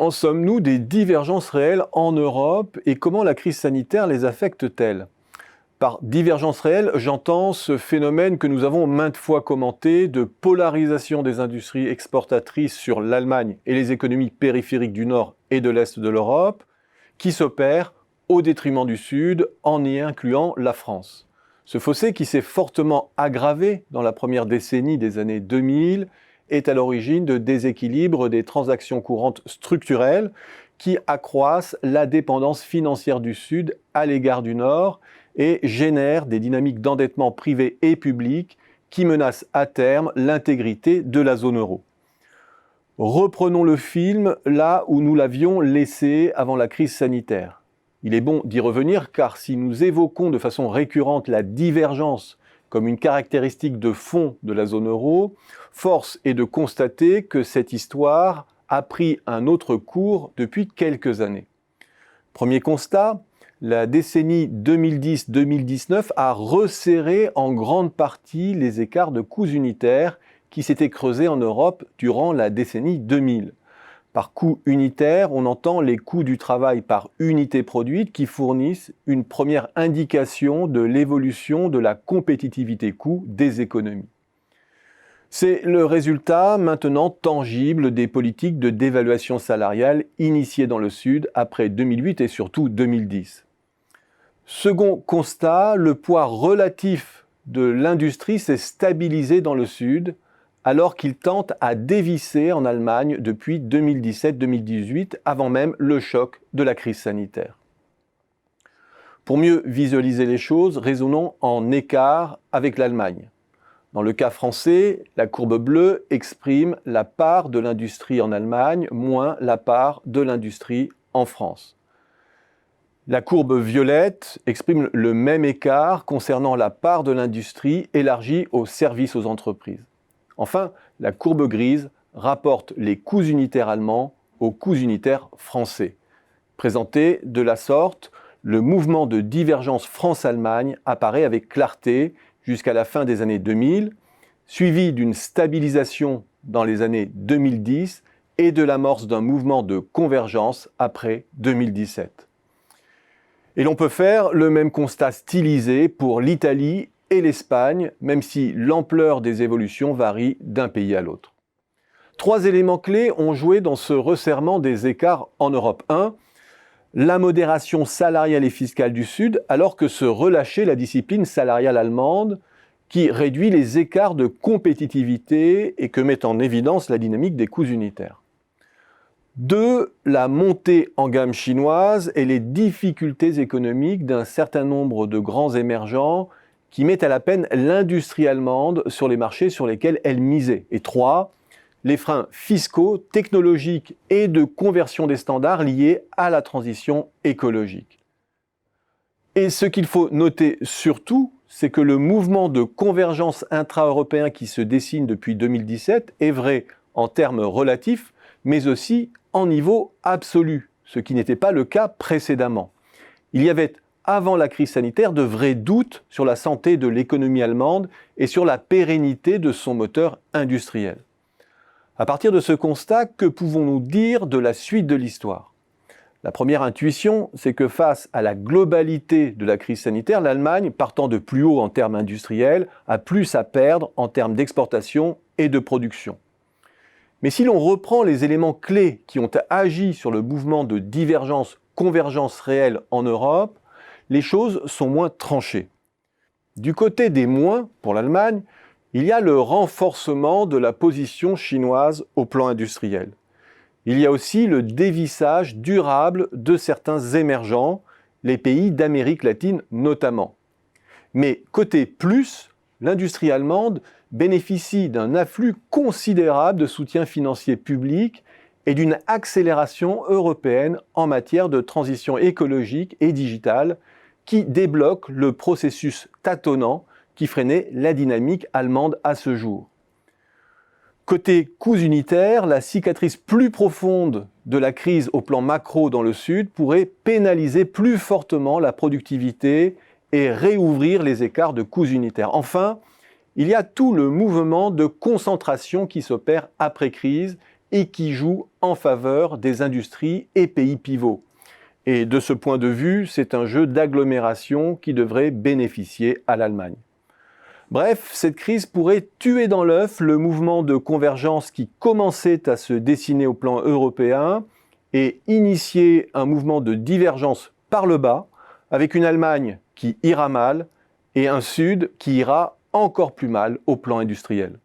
en sommes-nous des divergences réelles en Europe et comment la crise sanitaire les affecte-t-elle? Par divergence réelle, j'entends ce phénomène que nous avons maintes fois commenté de polarisation des industries exportatrices sur l'Allemagne et les économies périphériques du Nord et de l'Est de l'Europe, qui s'opère au détriment du Sud, en y incluant la France. Ce fossé qui s'est fortement aggravé dans la première décennie des années 2000 est à l'origine de déséquilibres des transactions courantes structurelles qui accroissent la dépendance financière du Sud à l'égard du Nord et génèrent des dynamiques d'endettement privé et public qui menacent à terme l'intégrité de la zone euro. Reprenons le film là où nous l'avions laissé avant la crise sanitaire. Il est bon d'y revenir car si nous évoquons de façon récurrente la divergence comme une caractéristique de fond de la zone euro, force est de constater que cette histoire a pris un autre cours depuis quelques années. Premier constat, la décennie 2010-2019 a resserré en grande partie les écarts de coûts unitaires qui s'étaient creusés en Europe durant la décennie 2000. Par coût unitaire, on entend les coûts du travail par unité produite qui fournissent une première indication de l'évolution de la compétitivité coût des économies. C'est le résultat maintenant tangible des politiques de dévaluation salariale initiées dans le Sud après 2008 et surtout 2010. Second constat, le poids relatif de l'industrie s'est stabilisé dans le Sud, alors qu'il tente à dévisser en Allemagne depuis 2017-2018, avant même le choc de la crise sanitaire. Pour mieux visualiser les choses, raisonnons en écart avec l'Allemagne. Dans le cas français, la courbe bleue exprime la part de l'industrie en Allemagne moins la part de l'industrie en France. La courbe violette exprime le même écart concernant la part de l'industrie élargie aux services aux entreprises. Enfin, la courbe grise rapporte les coûts unitaires allemands aux coûts unitaires français. Présenté de la sorte, le mouvement de divergence France-Allemagne apparaît avec clarté jusqu'à la fin des années 2000, suivi d'une stabilisation dans les années 2010 et de l'amorce d'un mouvement de convergence après 2017. Et l'on peut faire le même constat stylisé pour l'Italie et l'Espagne, même si l'ampleur des évolutions varie d'un pays à l'autre. Trois éléments clés ont joué dans ce resserrement des écarts en Europe. 1. La modération salariale et fiscale du Sud, alors que se relâchait la discipline salariale allemande, qui réduit les écarts de compétitivité et que met en évidence la dynamique des coûts unitaires. 2. La montée en gamme chinoise et les difficultés économiques d'un certain nombre de grands émergents qui mettent à la peine l'industrie allemande sur les marchés sur lesquels elle misait. Et 3. Les freins fiscaux, technologiques et de conversion des standards liés à la transition écologique. Et ce qu'il faut noter surtout, c'est que le mouvement de convergence intra-européen qui se dessine depuis 2017 est vrai en termes relatifs, mais aussi en niveau absolu, ce qui n'était pas le cas précédemment. Il y avait, avant la crise sanitaire, de vrais doutes sur la santé de l'économie allemande et sur la pérennité de son moteur industriel. À partir de ce constat, que pouvons-nous dire de la suite de l'histoire? La première intuition, c'est que face à la globalité de la crise sanitaire, l'Allemagne, partant de plus haut en termes industriels, a plus à perdre en termes d'exportation et de production. Mais si l'on reprend les éléments clés qui ont agi sur le mouvement de divergence-convergence réelle en Europe, les choses sont moins tranchées. Du côté des moins, pour l'Allemagne, il y a le renforcement de la position chinoise au plan industriel. Il y a aussi le dévissage durable de certains émergents, les pays d'Amérique latine notamment. Mais côté plus, l'industrie allemande bénéficie d'un afflux considérable de soutien financier public et d'une accélération européenne en matière de transition écologique et digitale qui débloque le processus tâtonnant qui freinait la dynamique allemande à ce jour. Côté coûts unitaires, la cicatrice plus profonde de la crise au plan macro dans le Sud pourrait pénaliser plus fortement la productivité et réouvrir les écarts de coûts unitaires. Enfin, il y a tout le mouvement de concentration qui s'opère après crise et qui joue en faveur des industries et pays pivots. Et de ce point de vue, c'est un jeu d'agglomération qui devrait bénéficier à l'Allemagne. Bref, cette crise pourrait tuer dans l'œuf le mouvement de convergence qui commençait à se dessiner au plan européen et initier un mouvement de divergence par le bas, avec une Allemagne qui ira mal et un Sud qui ira encore plus mal au plan industriel.